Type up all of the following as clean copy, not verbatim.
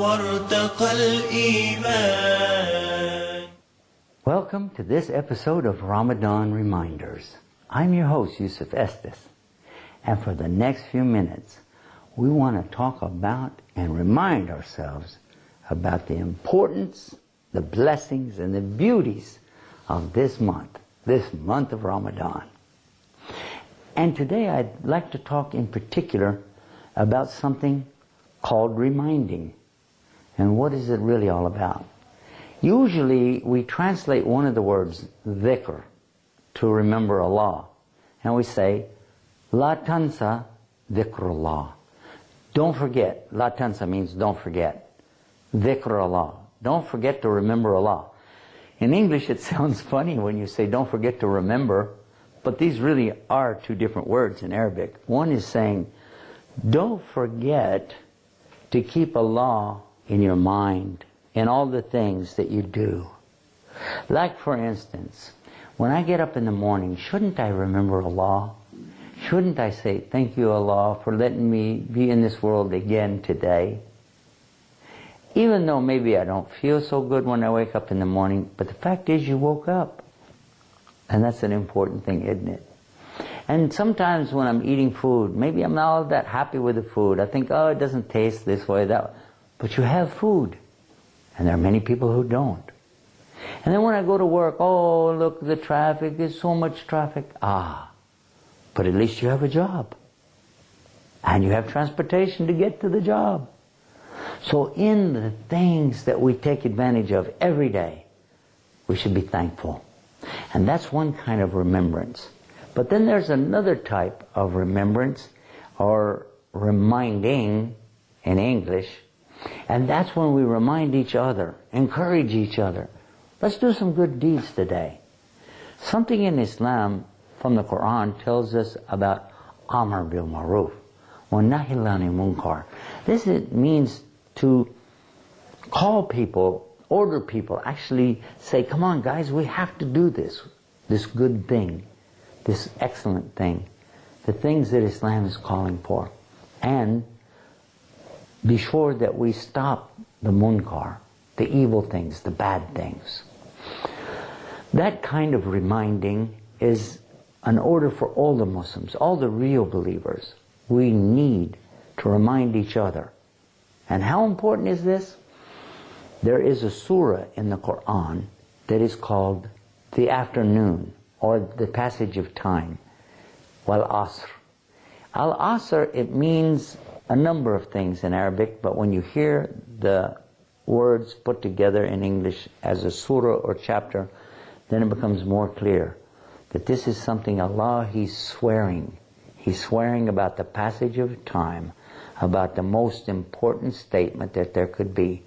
وارتقى الإيمان. Welcome to this episode of Ramadan Reminders. I'm your host, Yusuf Estes. And for the next few minutes, we want to talk about and remind ourselves about the importance, the blessings, and the beauties of this month of Ramadan. And today I'd like to talk in particular about something called reminding. And what is it really all about? Usually we translate one of the words, dhikr, to remember Allah. And we say, La tansa dhikrullah. Don't forget. La tansa means don't forget. Dhikrullah. Don't forget to remember Allah. In English it sounds funny when you say don't forget to remember, but these really are two different words in Arabic. One is saying, don't forget to keep Allah in your mind, in all the things that you do. Like for instance, when I get up in the morning, shouldn't I remember Allah? Shouldn't I say, thank you Allah for letting me be in this world again today? Even though maybe I don't feel so good when I wake up in the morning, but the fact is you woke up. And that's an important thing, isn't it? And sometimes when I'm eating food, maybe I'm not all that happy with the food. I think, oh, it doesn't taste this way, that way. But you have food. And there are many people who don't. And then when I go to work, oh, look, the traffic, there's so much traffic. But at least you have a job. And you have transportation to get to the job. So in the things that we take advantage of every day, we should be thankful. And that's one kind of remembrance. But then there's another type of remembrance, or reminding in English, and that's when we remind each other, encourage each other. Let's do some good deeds today. Something in Islam from the Quran tells us about الامر بالمعروف والنهي عن المنكر. This means to call people, order people, actually say, come on guys, we have to do this good thing, this excellent thing, the things that Islam is calling for. And be sure that we stop the munkar, the evil things, the bad things. That kind of reminding is an order for all the Muslims, all the real believers. We need to remind each other. And how important is this? There is a surah in the Quran that is called the afternoon, or the passage of time, wal asr. Al asr, it means a number of things in Arabic, but when you hear the words put together in English as a surah or chapter, then it becomes more clear that this is something Allah, He's swearing. He's swearing about the passage of time, about the most important statement that there could be,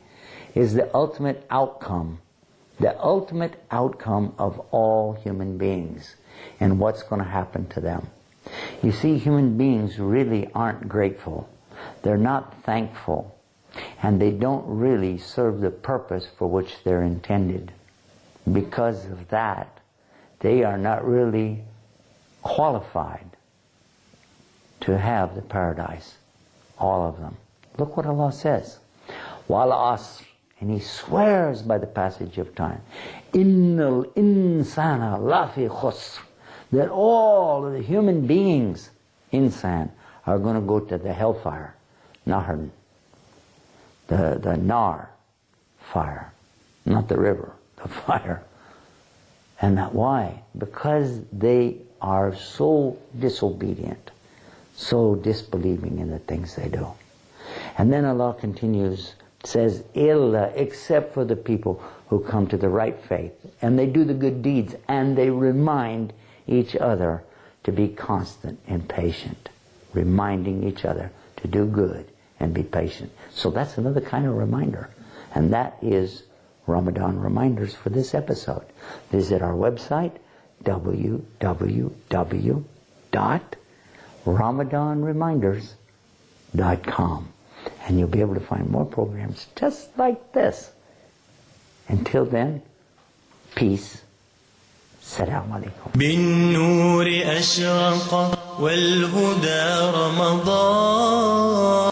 is the ultimate outcome of all human beings and what's going to happen to them. You see, human beings really aren't grateful. They're not thankful. And they don't really serve the purpose for which they're intended. Because of that, they are not really qualified to have the paradise. All of them. Look what Allah says. Wal asr. And He swears by the passage of time. Innal insana lafi khusr. That all of the human beings, insan, are going to go to the hellfire. Nahar. The nar. Fire. Not the river. The fire. And that why? Because they are so disobedient. So disbelieving in the things they do. And then Allah continues, says, illa, except for the people who come to the right faith, and they do the good deeds, and they remind each other to be constant and patient, reminding each other to do good and be patient. So that's another kind of reminder, and that is Ramadan Reminders for this episode. Visit our website, www.ramadanreminders.com, and you'll be able to find more programs just like this. Until then, peace. السلام عليكم. بالنور أشرق والهدى رمضان.